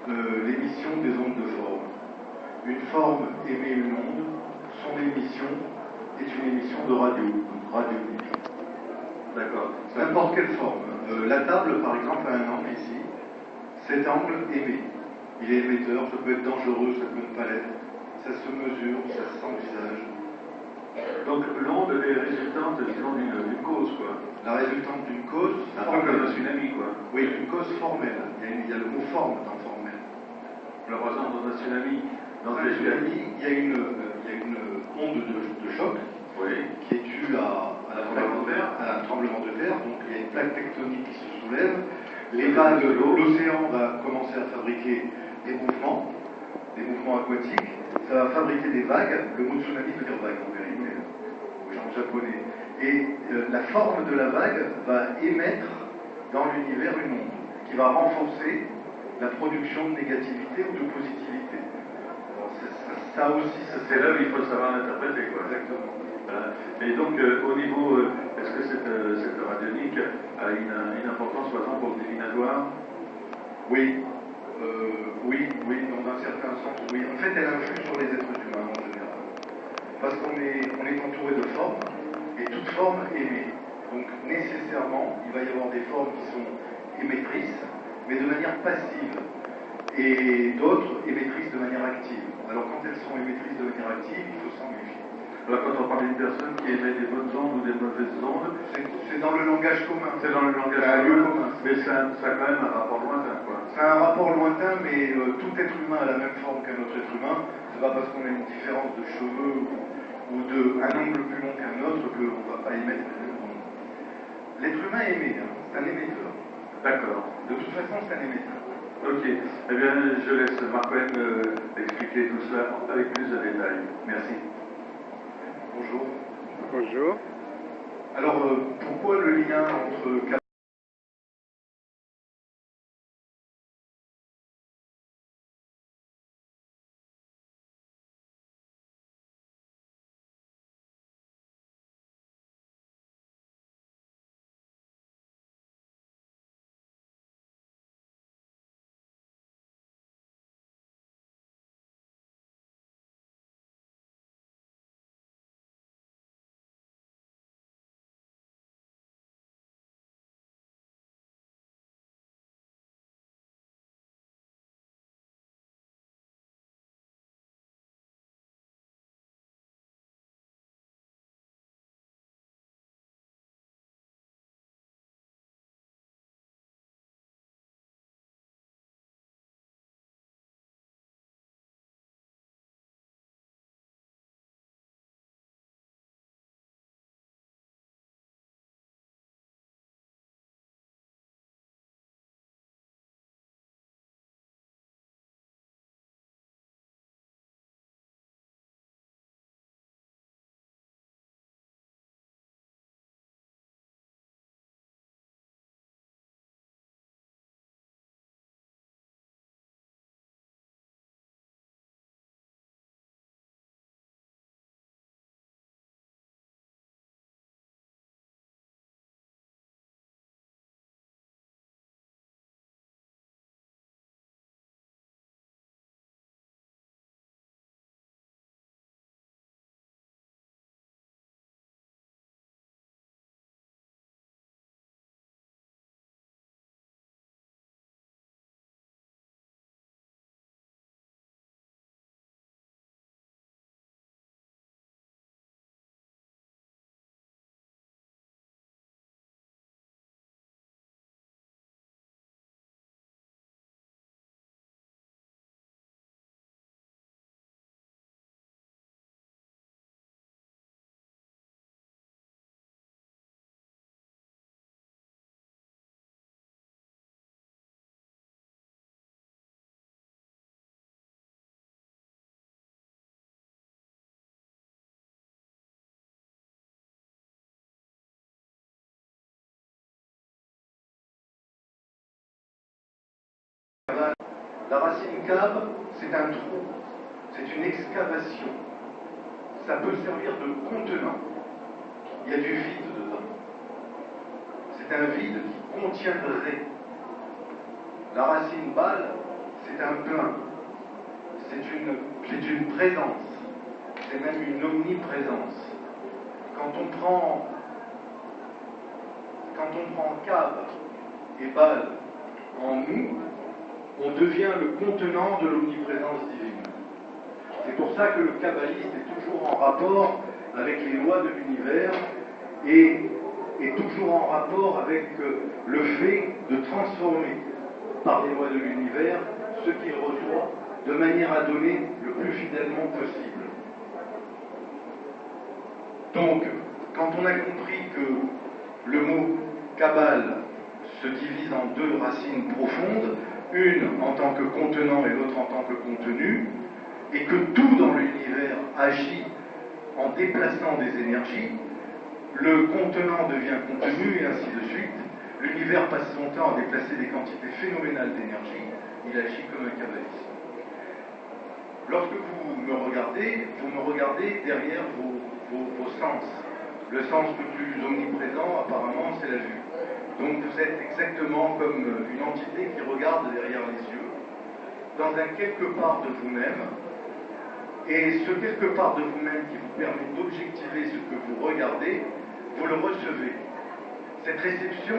l'émission des ondes de forme. Une forme émet une onde, son émission est une émission de radio, donc radionique. D'accord. N'importe quelle forme. La table, par exemple, a un angle ici. Cet angle émet. Il est émetteur, ça peut être dangereux, ça peut ne pas l'être. Ça se mesure, ça s'envisage. Donc l'onde est résultante, disons, d'une cause, quoi. La résultante d'une cause. Un peu comme un tsunami, quoi. Oui, une cause formelle. Il y a le mot forme dans formel. Alors, par exemple, dans un tsunami, il y a une onde de choc, oui, qui est due à un tremblement de terre. Donc il y a une plaque tectonique qui se soulève. Les vagues, l'océan va commencer à fabriquer des mouvements aquatiques. Ça va fabriquer des vagues. Le mot tsunami veut dire vague en vérité, en japonais. Et la forme de la vague va émettre dans l'univers une onde qui va renforcer la production de négativité ou de positivité. Alors, ça aussi, c'est là où il faut savoir l'interpréter, quoi. Exactement. Voilà. Et donc, au niveau, est-ce que cette radionique a une importance, par exemple, pour le divinatoire? Oui. Oui, dans un certain sens, oui. En fait, elle influe sur les êtres humains en général. Parce qu'on est entouré de formes, et toute forme émet. Donc, nécessairement, il va y avoir des formes qui sont émettrices, mais de manière passive, et d'autres émettrices de manière active. Alors, quand elles sont émettrices de manière active, il faut s'en méfier. Alors, quand on parle d'une personne qui émet des bonnes ondes ou des mauvaises ondes, c'est dans le langage commun. C'est dans le langage commun. Mais ça a quand même un rapport lointain, quoi. Ça a un rapport lointain, mais tout être humain a la même forme qu'un autre être humain. C'est pas parce qu'on a une différence de cheveux ou un angle plus long qu'un autre qu'on ne va pas émettre les mêmes ondes. L'être humain émet, c'est un émetteur. D'accord. De toute façon, c'est un émetteur. Ok. Eh bien, je laisse Marc-Owen expliquer tout cela avec plus de détails. Merci. Bonjour. Bonjour. Alors, pourquoi le lien entre la racine cave, c'est un trou, c'est une excavation. Ça peut servir de contenant. Il y a du vide dedans. C'est un vide qui contiendrait. La racine balle, c'est c'est un plein, c'est une présence, c'est même une omniprésence. Quand on prend Cab et Bal en nous, on devient le contenant de l'omniprésence divine. C'est pour ça que le kabbaliste est toujours en rapport avec les lois de l'univers et est toujours en rapport avec le fait de transformer par les lois de l'univers ce qu'il reçoit de manière à donner le plus fidèlement possible. Donc, quand on a compris que le mot Kabbale se divise en deux racines profondes, une en tant que contenant et l'autre en tant que contenu, et que tout dans l'univers agit en déplaçant des énergies, le contenant devient contenu et ainsi de suite. L'univers passe son temps à déplacer des quantités phénoménales d'énergie, il agit comme un kabbaliste. Lorsque vous me regardez derrière vos sens. Le sens le plus omniprésent, apparemment, c'est la vue. Donc vous êtes exactement comme une entité qui regarde derrière les yeux, dans un quelque part de vous-même, et ce quelque part de vous-même qui vous permet d'objectiver ce que vous regardez, vous le recevez. Cette réception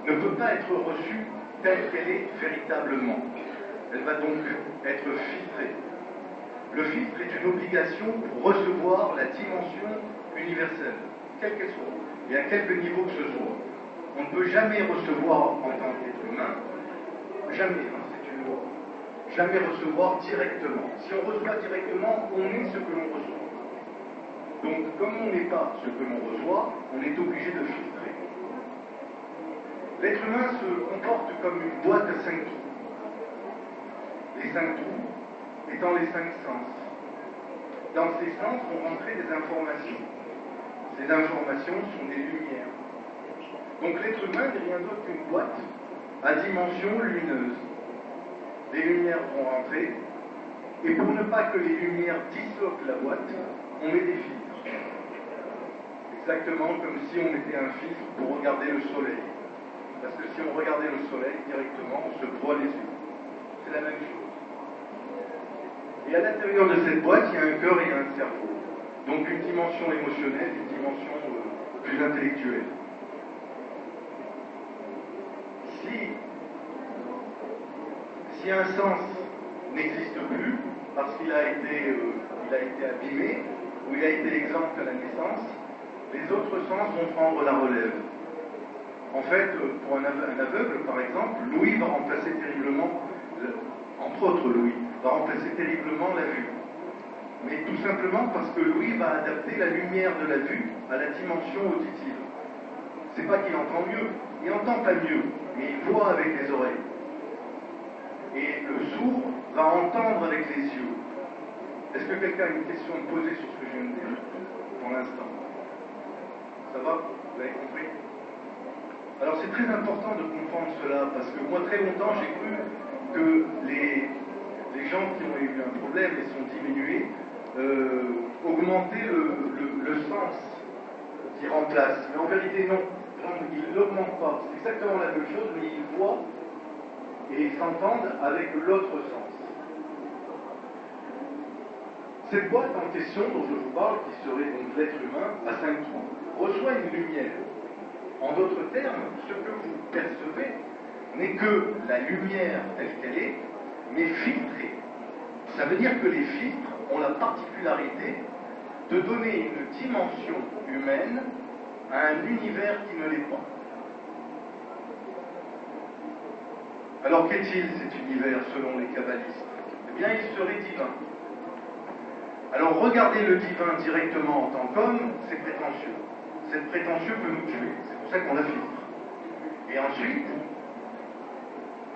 ne peut pas être reçue telle qu'elle est véritablement. Elle va donc être filtrée. Le filtre est une obligation pour recevoir la dimension universelle, quelle qu'elle soit, et à quelque niveau que ce soit. On ne peut jamais recevoir en tant qu'être humain, jamais, c'est une loi, jamais recevoir directement. Si on reçoit directement, on est ce que l'on reçoit. Donc, comme on n'est pas ce que l'on reçoit, on est obligé de filtrer. L'être humain se comporte comme une boîte à 5 trous. Les 5 trous étant les 5 sens. Dans ces sens vont rentrer des informations. Ces informations sont des lumières. Donc l'être humain n'est rien d'autre qu'une boîte à dimension lumineuse. Les lumières vont rentrer, et pour ne pas que les lumières disloquent la boîte, on met des filtres. Exactement comme si on mettait un filtre pour regarder le soleil. Parce que si on regardait le soleil directement, on se broie les yeux. C'est la même chose. Et à l'intérieur de cette boîte, il y a un cœur et un cerveau. Donc une dimension émotionnelle, une dimension plus intellectuelle. Si un sens n'existe plus, parce qu'il a été abîmé, ou il a été exempt à la naissance, les autres sens vont prendre la relève. En fait, pour un aveugle, par exemple, l'ouïe va remplacer terriblement, entre autres l'ouïe, va remplacer terriblement la vue. Mais tout simplement parce que l'ouïe va adapter la lumière de la vue à la dimension auditive. C'est pas qu'il entend mieux, il n'entend pas mieux, mais il voit avec les oreilles. Et le sourd va entendre avec les yeux. Est-ce que quelqu'un a une question à me poser sur ce que je viens de dire pour l'instant? Ça va? Vous avez compris? Alors c'est très important de comprendre cela, parce que moi très longtemps j'ai cru que les gens qui ont eu un problème et sont diminués augmentaient le sens qui remplace. Mais en vérité non, ils ne l'augmentent pas. C'est exactement la même chose, mais ils voient et ils s'entendent avec l'autre sens. Cette boîte en question dont je vous parle, qui serait donc l'être humain à 5 trous, reçoit une lumière. En d'autres termes, ce que vous percevez n'est que la lumière telle qu'elle est, mais filtrée. Ça veut dire que les filtres ont la particularité de donner une dimension humaine à un univers qui ne l'est pas. Alors qu'est-il cet univers selon les kabbalistes? Eh bien, il serait divin. Alors regardez le divin directement en tant qu'homme, c'est prétentieux. Cette prétentieux peut nous tuer, c'est pour ça qu'on la filtre. Et ensuite,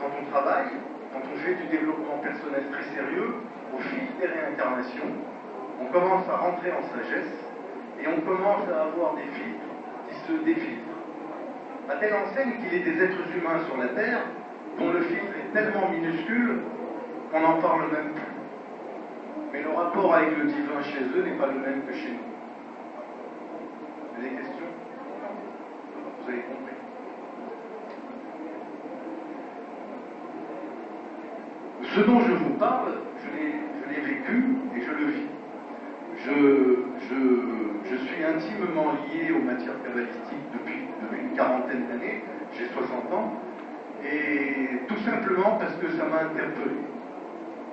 quand on travaille, quand on fait du développement personnel très sérieux, au fil des réincarnations, on commence à rentrer en sagesse et on commence à avoir des filtres qui se défiltrent. À telle enseigne qu'il y ait des êtres humains sur la Terre dont le filtre est tellement minuscule qu'on n'en parle même plus. Mais le rapport avec le divin chez eux n'est pas le même que chez nous. Vous avez des questions? Vous avez compris? Ce dont je vous parle, je l'ai vécu et je le vis. Je suis intimement lié aux matières kabbalistiques depuis une quarantaine d'années, j'ai 60 ans, et tout simplement parce que ça m'a interpellé.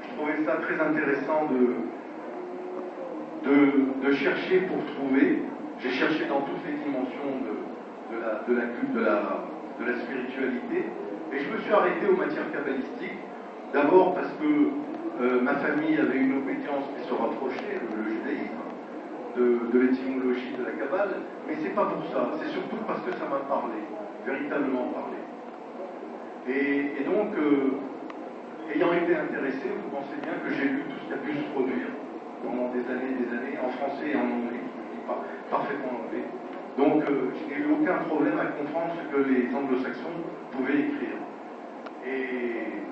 Je trouvais ça très intéressant de chercher pour trouver. J'ai cherché dans toutes les dimensions de la spiritualité, et je me suis arrêté aux matières kabbalistiques, d'abord parce que ma famille avait une obédience qui se rapprochait, le judaïsme, de l'étymologie de la Kabbale, mais c'est pas pour ça, c'est surtout parce que ça m'a parlé, véritablement parlé. Et donc, ayant été intéressé, vous pensez bien que j'ai lu tout ce qui a pu se produire pendant des années, en français et en anglais, parfaitement anglais. Donc, je n'ai eu aucun problème à comprendre ce que les anglo-saxons pouvaient écrire. Et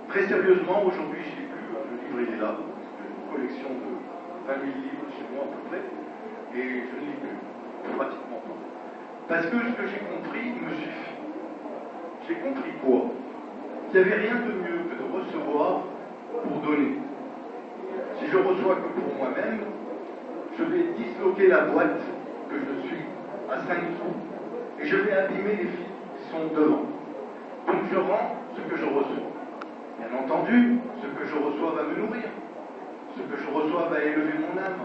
très sérieusement, aujourd'hui, je l'ai lu, le livre il est là, une collection de 20 000 livres chez moi à peu près, et je ne lis plus, pratiquement pas. Parce que ce que j'ai compris me suffit. J'ai compris quoi? Qu'il n'y avait rien de mieux que de recevoir pour donner. Si je reçois que pour moi-même, je vais disloquer la boîte que je suis à 5 trous, et je vais abîmer les filles qui sont devant. Donc je rends ce que je reçois. Bien entendu, ce que je reçois va me nourrir. Ce que je reçois va élever mon âme.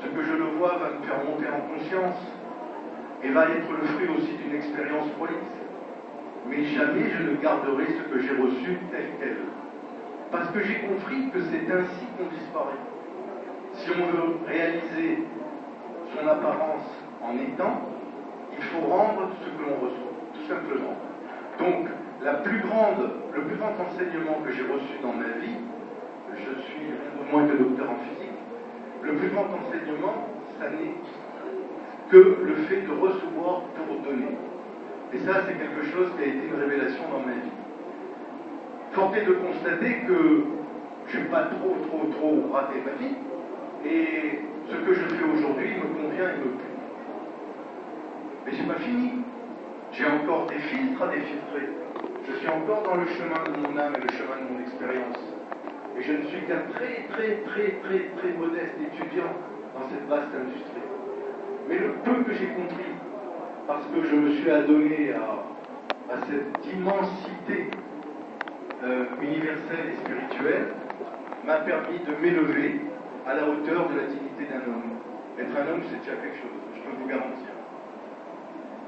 Ce que je le vois va me faire monter en conscience. Et va être le fruit aussi d'une expérience prolixe. Mais jamais je ne garderai ce que j'ai reçu tel quel. Parce que j'ai compris que c'est ainsi qu'on disparaît. Si on veut réaliser son apparence en étant, il faut rendre ce que l'on reçoit, tout simplement. Donc, le plus grand enseignement que j'ai reçu dans ma vie, je suis rien de moins que docteur en physique, le plus grand enseignement, ça n'est que le fait de recevoir pour donner. Et ça, c'est quelque chose qui a été une révélation dans ma vie. Force est de constater que je n'ai pas trop raté ma vie, et ce que je fais aujourd'hui me convient et me plaît. Mais j'ai pas fini. J'ai encore des filtres à défiltrer. Je suis encore dans le chemin de mon âme et le chemin de mon expérience. Et je ne suis qu'un très modeste étudiant dans cette vaste industrie. Mais le peu que j'ai compris, parce que je me suis adonné à cette immensité universelle et spirituelle, m'a permis de m'élever à la hauteur de la dignité d'un homme. Être un homme, c'est déjà quelque chose, je peux vous garantir.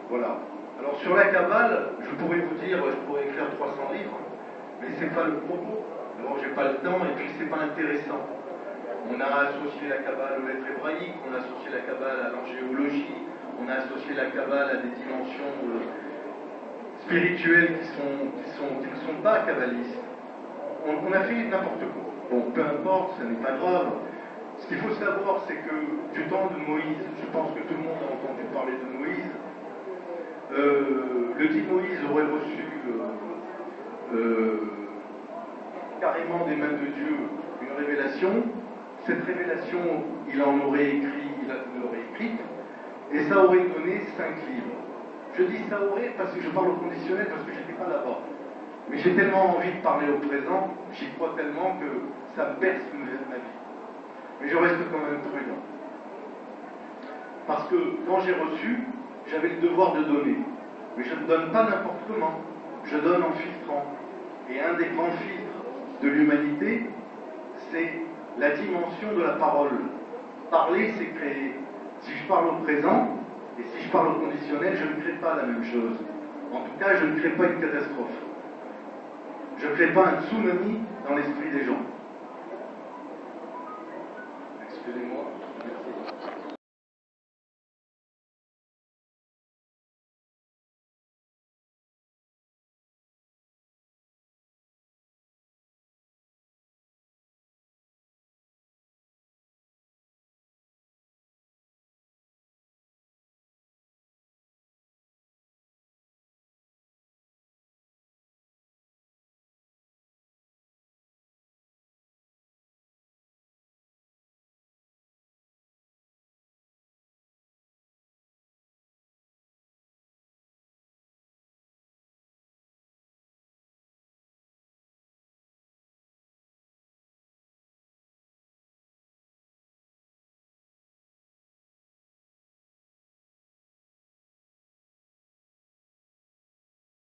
Voilà. Alors sur la Kabbale, je pourrais vous dire, je pourrais écrire 300 livres, mais c'est pas le propos. D'abord, j'ai pas le temps, et puis c'est pas intéressant. On a associé la Kabbale aux lettres hébraïques, on a associé la Kabbale à l'angéologie, on a associé la Kabbale à des dimensions spirituelles qui ne sont pas kabbalistes. On a fait n'importe quoi. Bon, peu importe, ce n'est pas grave. Ce qu'il faut savoir, c'est que du temps de Moïse, je pense que tout le monde a entendu parler de Moïse, le dit Moïse aurait reçu carrément des mains de Dieu une révélation. Cette révélation, il l'aurait écrite, et ça aurait donné 5 livres. Je dis ça aurait parce que je parle au conditionnel, parce que je n'étais pas là-bas. Mais j'ai tellement envie de parler au présent, j'y crois tellement que ça me berce ma vie. Mais je reste quand même prudent. Parce que quand j'ai reçu, j'avais le devoir de donner. Mais je ne donne pas n'importe comment. Je donne en filtrant. Et un des grands filtres de l'humanité, c'est la dimension de la parole. Parler, c'est créer. Si je parle au présent, et si je parle au conditionnel, je ne crée pas la même chose. En tout cas, je ne crée pas une catastrophe. Je ne crée pas un tsunami dans l'esprit des gens. Excusez-moi.